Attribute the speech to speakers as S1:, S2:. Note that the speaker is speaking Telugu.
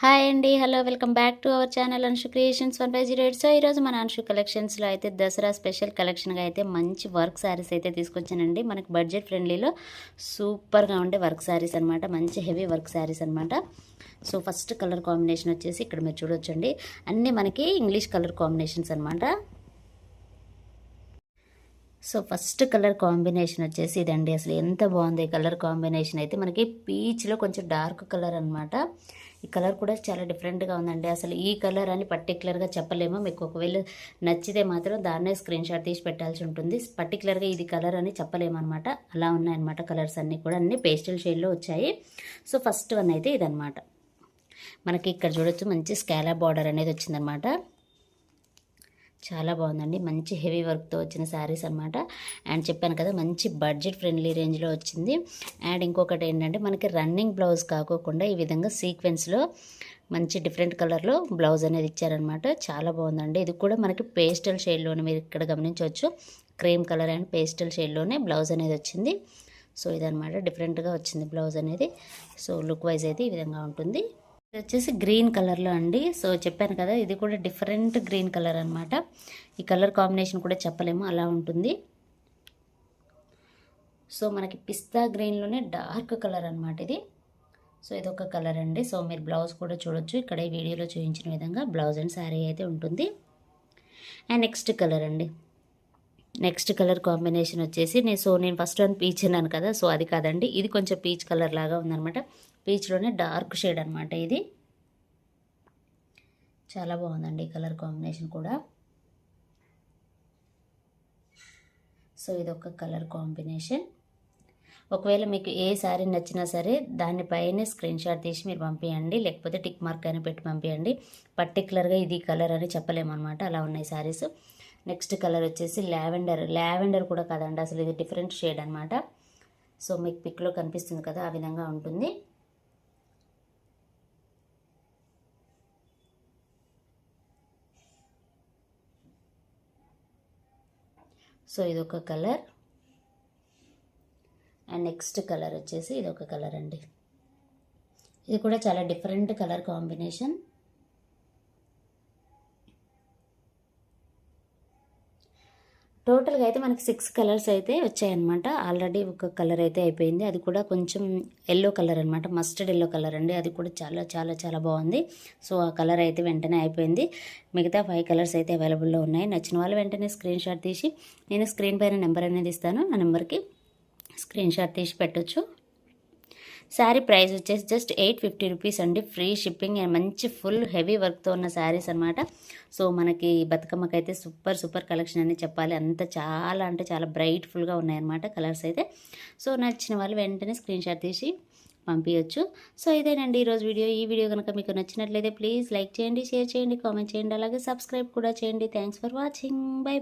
S1: హాయ్ అండి, hello, welcome back to our channel Anshu creations 150. So ఈరోజు మన అన్షు కలెక్షన్స్లో అయితే దసరా స్పెషల్ కలెక్షన్గా అయితే మంచి వర్క్ శారీస్ అయితే తీసుకొచ్చానండి. మనకి బడ్జెట్ ఫ్రెండ్లీలో సూపర్గా ఉండే వర్క్ శారీస్ అనమాట, మంచి హెవీ వర్క్ శారీస్ అనమాట. సో ఫస్ట్ కలర్ కాంబినేషన్ వచ్చేసి ఇక్కడ మీరు చూడొచ్చండి, అన్నీ మనకి ఇంగ్లీష్ కలర్ కాంబినేషన్స్ అనమాట. సో ఫస్ట్ కలర్ కాంబినేషన్ వచ్చేసి ఇదండి. అసలు ఎంత బాగుంది ఈ కలర్ కాంబినేషన్ అయితే, మనకి పీచ్లో కొంచెం డార్క్ కలర్ అనమాట. ఈ కలర్ కూడా చాలా డిఫరెంట్గా ఉందండి. అసలు ఈ కలర్ అని పర్టికులర్గా చెప్పలేము. మీకు ఒకవేళ నచ్చితే మాత్రం దాన్నే స్క్రీన్ షాట్ తీసి పెట్టాల్సి ఉంటుంది. పర్టికులర్గా ఇది కలర్ అని చెప్పలేము అనమాట. అలా ఉన్నాయన్నమాట కలర్స్ అన్నీ కూడా, అన్నీ పేస్టల్ షేడ్లో వచ్చాయి. సో ఫస్ట్ వన్ అయితే ఇదనమాట. మనకి ఇక్కడ చూడొచ్చు మంచి స్కాలా బార్డర్ అనేది వచ్చిందనమాట. చాలా బాగుందండి, మంచి హెవీ వర్క్తో వచ్చిన శారీస్ అనమాట. అండ్ చెప్పాను కదా మంచి బడ్జెట్ ఫ్రెండ్లీ రేంజ్లో వచ్చింది. అండ్ ఇంకొకటి ఏంటంటే మనకి రన్నింగ్ బ్లౌజ్ కాకోకుండా ఈ విధంగా సీక్వెన్స్లో మంచి డిఫరెంట్ కలర్లో బ్లౌజ్ అనేది ఇచ్చారనమాట. చాలా బాగుందండి. ఇది కూడా మనకి పేస్టల్ షేడ్లోనే మీరు ఇక్కడ గమనించవచ్చు, క్రీమ్ కలర్ అండ్ పేస్టల్ షేడ్లోనే బ్లౌజ్ అనేది వచ్చింది. సో ఇదనమాట, డిఫరెంట్గా వచ్చింది బ్లౌజ్ అనేది. సో లుక్ వైజ్ అయితే ఈ విధంగా ఉంటుంది. ఇది వచ్చేసి గ్రీన్ కలర్లో అండి. సో చెప్పాను కదా ఇది కూడా డిఫరెంట్ గ్రీన్ కలర్ అనమాట. ఈ కలర్ కాంబినేషన్ కూడా చెప్పలేము, అలా ఉంటుంది. సో మనకి పిస్తా గ్రీన్లోనే డార్క్ కలర్ అనమాట ఇది. సో ఇదొక కలర్ అండి. సో మీరు బ్లౌజ్ కూడా చూడొచ్చు, ఇక్కడ ఈ వీడియోలో చూపించిన విధంగా బ్లౌజ్ అండ్ శారీ అయితే ఉంటుంది. అండ్ నెక్స్ట్ కలర్ అండి. నెక్స్ట్ కలర్ కాంబినేషన్ వచ్చేసి నేను ఫస్ట్ వన్ పీచ్ అన్నాను కదా, సో అది కాదండి, ఇది కొంచెం పీచ్ కలర్ లాగా ఉందన్నమాట. పీచ్లోనే డార్క్ షేడ్ అనమాట ఇది. చాలా బాగుందండి ఈ కలర్ కాంబినేషన్ కూడా. సో ఇదొక కలర్ కాంబినేషన్. ఒకవేళ మీకు ఏ శారీ నచ్చినా సరే దానిపైనే స్క్రీన్ షాట్ తీసి మీరు పంపించండి, లేకపోతే టిక్ మార్క్ అయినా పెట్టి పంపించండి. పర్టికులర్గా ఇది కలర్ అని చెప్పలేమన్నమాట, అలా ఉన్నాయి శారీస్. నెక్స్ట్ కలర్ వచ్చేసి లావెండర్ కూడా కాదండి, అసలు ఇది డిఫరెంట్ షేడ్ అనమాట. సో మీకు పిక్లో కనిపిస్తుంది కదా, ఆ విధంగా ఉంటుంది. సో ఇదొక కలర్. అండ్ నెక్స్ట్ కలర్ వచ్చేసి ఇదొక కలర్ అండి. ఇది కూడా చాలా డిఫరెంట్ కలర్ కాంబినేషన్. టోటల్గా అయితే మనకి 6 కలర్స్ అయితే వచ్చాయన్నమాట. ఆల్రెడీ ఒక కలర్ అయితే అయిపోయింది, అది కూడా కొంచెం ఎల్లో కలర్ అనమాట, మస్టర్డ్ ఎల్లో కలర్ అండి. అది కూడా చాలా చాలా చాలా బాగుంది. సో ఆ కలర్ అయితే వెంటనే అయిపోయింది. మిగతా 5 కలర్స్ అయితే అవైలబుల్లో ఉన్నాయి. నచ్చిన వాళ్ళు వెంటనే స్క్రీన్ షాట్ తీసి, నేను స్క్రీన్ పైన నెంబర్ అనేది ఇస్తాను, ఆ నెంబర్కి స్క్రీన్ షాట్ తీసి పెట్టొచ్చు. శారీ ప్రైస్ వచ్చేసి జస్ట్ 850 రూపీస్ అండి, ఫ్రీ షిప్పింగ్. అండ్ మంచి ఫుల్ హెవీ వర్క్తో ఉన్న శారీస్ అనమాట. సో మనకి బతుకమ్మకి అయితే సూపర్ కలెక్షన్ అని చెప్పాలి. అంత చాలా అంటే చాలా బ్రైట్ఫుల్గా ఉన్నాయన్నమాట కలర్స్ అయితే. సో నచ్చిన వాళ్ళు వెంటనే స్క్రీన్ షాట్ తీసి పంపించవచ్చు. సో ఇదేనండి ఈరోజు వీడియో. ఈ వీడియో కనుక మీకు నచ్చినట్లయితే ప్లీజ్ లైక్ చేయండి, షేర్ చేయండి, కామెంట్ చేయండి, అలాగే సబ్స్క్రైబ్ కూడా చేయండి. Thanks for watching. బై.